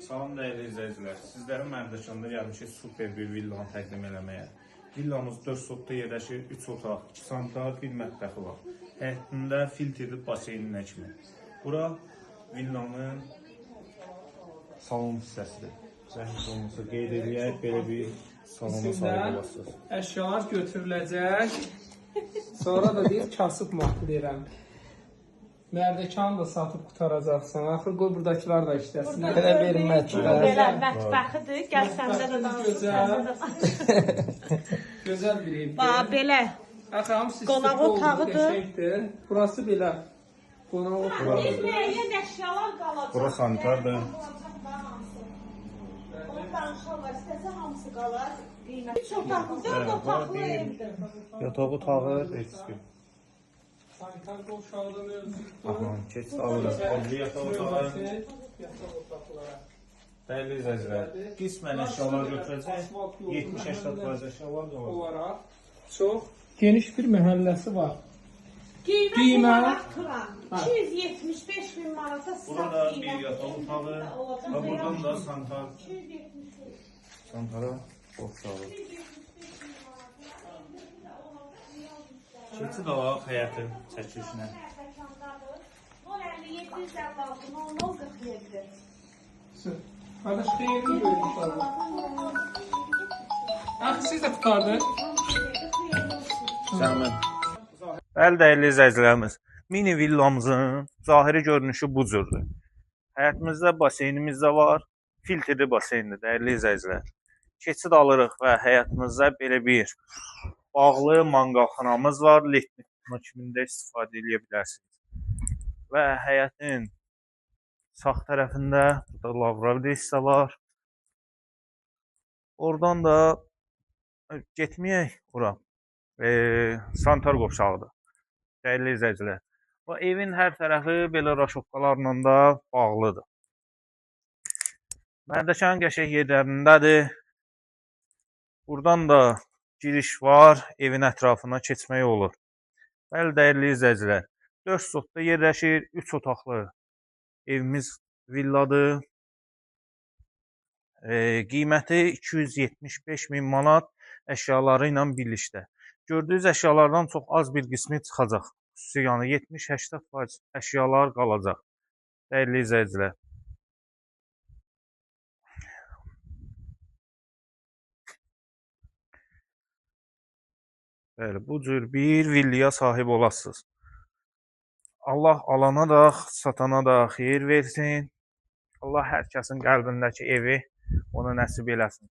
Salam dəyərli izləyicilər. Sizlərə Mərdəkanda gəlmişik super bir villanı təqdim eləməyə. Villamız 4 sotda yerləşir, 3 otaq, 2 sanitar, bir mətbəxi var. Həyətində filtrli baseyninə kimi. Bura villanın salon hissəsidir. Zəhmət olmasa qeyd edək, belə bir salona sahib olasınız. Əşyalar götürüləcək. Sonra da deyir kasıb mahkuləyirəm. Mərdəkanı da satıb qutaracaqsan. Axır qoy buradakilar da işləsin. Belə bir mətbəx. Belə mətbəxidir. Gəl səndə də Gözəl bir evdir. bax belə. Axam siz Qonaq otağıdır. Burası belə. Qonaq otağı. Müəyyən əşyalar qalacaq. Bura sanitardır. Onu danışarlar, istəsə hamısı qalar. Qiymət. 3 otaqlı, 4 otaqlı evdir. Yataq otağı, eski. Sanitar qovşağıdır. Aha, keç alırıq. Odlu yataq otağı. Yataq otaqlara. Dəyərli izləyicilər, qismən əşyalar götürəcək, 70-80% əşyalar da var. Olaraq çox geniş bir məhəlləsi var. Qiymət Qiymət? olaraq Turan. 275 min manata Burada bir yataq otağı və buradan da sanitar. Santara qovşağı. Keçid alaq həyətin çəkilişinə. 057 Qardaş xeyirli görmüş Allah. Ax siz də qutardınız. Zəhmət. Bəli, dəyərli izləyicilərimiz, mini villamızın zahiri görünüşü bu cürdür. Həyətimizdə baseynimiz də var, filtrli baseyndir, dəyərli izləyicilər. Keçid alırıq və həyətimizdə belə bir bağlı manqalxanamız var, letnik kimində istifadə edə bilərsiniz. Və həyətin sağ tərəfində burada lavralı hissə var. Oradan da getməyək ora. Sanitar qovşağıdır. Dəyərli izləyicilər. Bu evin hər tərəfi belə raşovkalarla da bağlıdır. Mərdəkan qəşəng yerlərindədir. Buradan da giriş var, evin ətrafına keçmək olur. Bəli, dəyərli izləyicilər. 4 sotda yerləşir, 3 otaqlı evimiz villadır. Qiyməti 275 min manat əşyaları ilə birlikdə. Gördüyünüz əşyalardan çox az bir qismi çıxacaq. Xüsusi yəni 70-80% əşyalar qalacaq. Dəyərli izləyicilər. Bəli, bu cür bir villaya sahib olasınız. Allah alana da, satana da xeyir versin. Allah hər kəsin qəlbindəki evi ona nəsib eləsin.